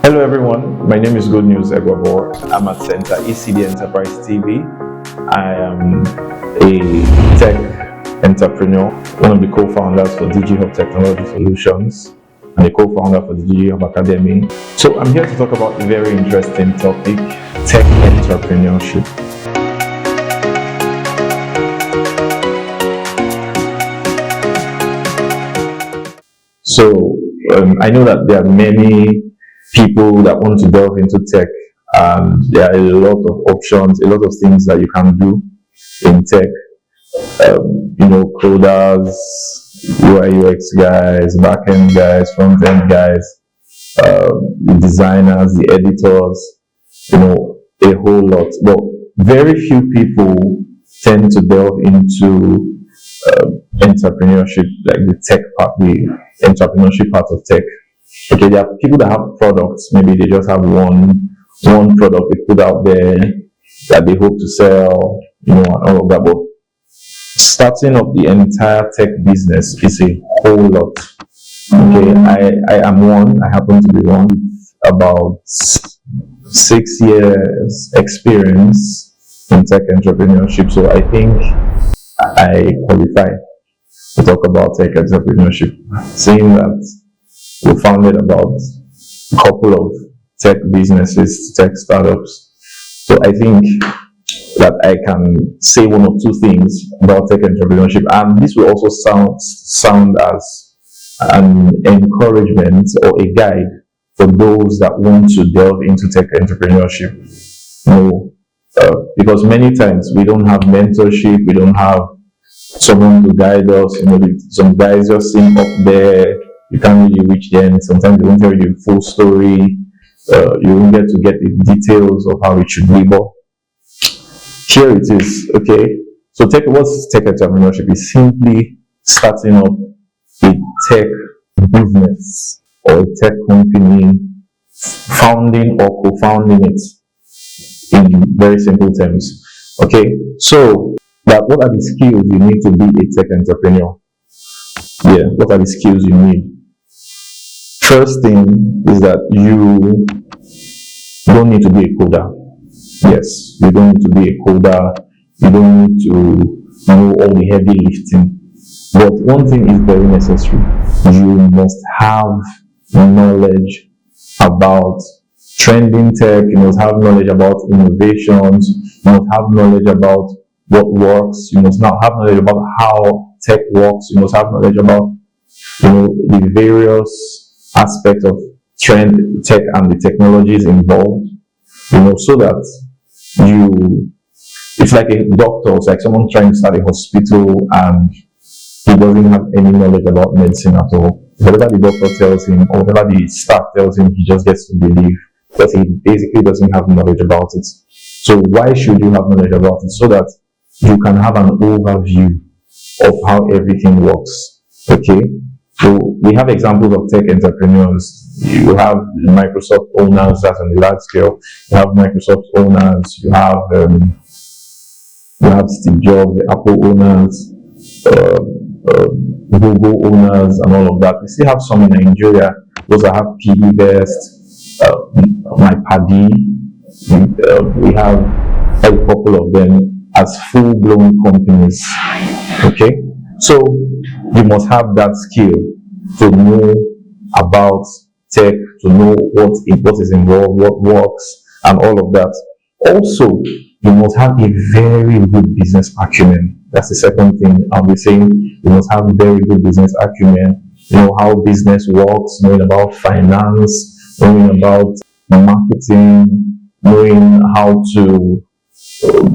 Hello everyone, my name is Goodnews Eguabor. I'm at Center-ECD Enterprise TV. I am a tech entrepreneur, one of the co-founders for DigiHub Technology Solutions and a co-founder for the DigiHub Academy. So I'm here to talk about a very interesting topic, tech entrepreneurship. So I know that there are many people that want to delve into tech, and there are a lot of options, a lot of things that you can do in tech. Coders, UI UX guys, backend guys, frontend guys, the designers, the editors, a whole lot. But very few people tend to delve into entrepreneurship, like the tech part, the entrepreneurship part of tech. Okay, there are people that have products. Maybe they just have one product they put out there that they hope to sell, and all of that. But starting up the entire tech business is a whole lot. Okay, I am one. I happen to be one with about 6 years experience in tech entrepreneurship. So I think I qualify to talk about tech entrepreneurship. Seeing that we founded about a couple of tech businesses, tech startups. So I think that I can say one or two things about tech entrepreneurship, and this will also sound as an encouragement or a guide for those that want to delve into tech entrepreneurship. Because many times we don't have mentorship, we don't have someone to guide us. Some guys just seem up there. You can't really reach them. Sometimes they won't tell you the full story. You won't get the details of how it should be. But here it is. Okay. So what's tech entrepreneurship? Is simply starting up a tech business or a tech company, founding or co-founding it in very simple terms. Okay. So what are the skills you need to be a tech entrepreneur? Yeah, what are the skills you need? First thing is that you don't need to be a coder. Yes, you don't need to be a coder. You don't need to know all the heavy lifting. But one thing is very necessary. You must have knowledge about trending tech. You must have knowledge about innovations. You must have knowledge about what works. You must now have knowledge about how tech works. You must have knowledge about the various aspects of trend tech and the technologies involved, so that it's like a doctor. It's like someone trying to start a hospital and he doesn't have any knowledge about medicine at all. Whatever the doctor tells him or whatever the staff tells him, he just gets to believe, because he basically doesn't have knowledge about it. So why should you have knowledge about it? So that you can have an overview of how everything works. Okay, so we have examples of tech entrepreneurs. You have Microsoft owners, that's on the large scale. You have Microsoft owners. You have Steve Jobs, the Apple owners, Google owners, and all of that. We still have some in Nigeria. Those that have PiggyVest, MyPadi. We have a couple of them as full-blown companies. Okay, so you must have that skill to know about tech, to know what is involved, what works, and all of that. Also, you must have a very good business acumen. That's the second thing I'll be saying. You must have very good business acumen. Know how business works, knowing about finance, knowing about marketing, knowing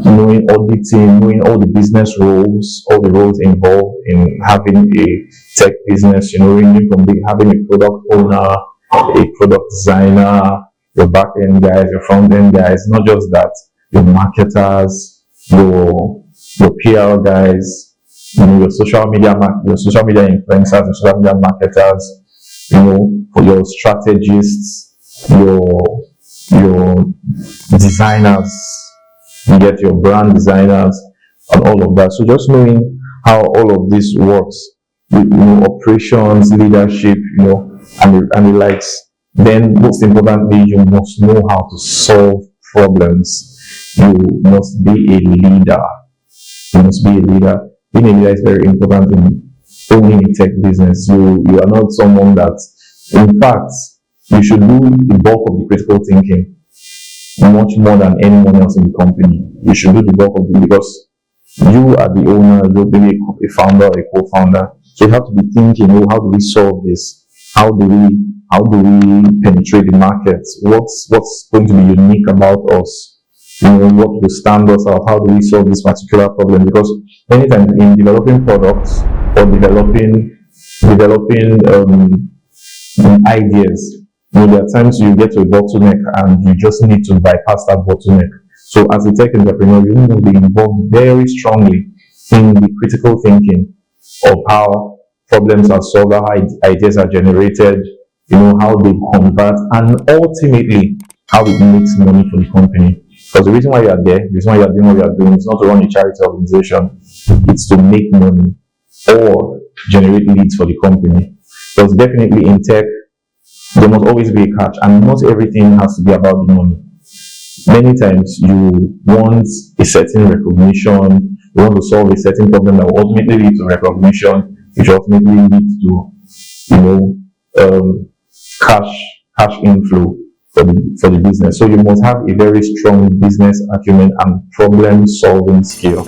knowing auditing, knowing all the business roles, all the roles involved in having a tech business, ranging from having a product owner, a product designer, your back-end guys, your front-end guys, not just that, your marketers, your PR guys, your social media influencers, your social media marketers, for your strategists, your designers. You get your brand designers and all of that. So just knowing how all of this works, operations, leadership, and the likes. Then most importantly, you must know how to solve problems. You must be a leader. You must be a leader. Being a leader is very important in owning a tech business. You are not someone that, in fact, you should do the bulk of the critical thinking much more than anyone else in the company. You should do the bulk of it because you are the owner, you're maybe a founder or a co-founder. So you have to be thinking, oh, how do we solve this? How do we penetrate the market? What's going to be unique about us? What will stand us out? How do we solve this particular problem? Because anytime in developing products or developing ideas, there are times you get to a bottleneck and you just need to bypass that bottleneck. So as a tech entrepreneur, you must be involved very strongly in the critical thinking of how problems are solved, how ideas are generated, how they convert, and ultimately how it makes money for the company. Because the reason why you are there, the reason why you are doing what you are doing is not to run a charity organization, it's to make money or generate leads for the company. Because definitely in tech, there must always be a catch, and not everything has to be about the money. Many times you want a certain recognition, you want to solve a certain problem that will ultimately lead to recognition, which ultimately leads to cash inflow for the business. So you must have a very strong business acumen and problem solving skill.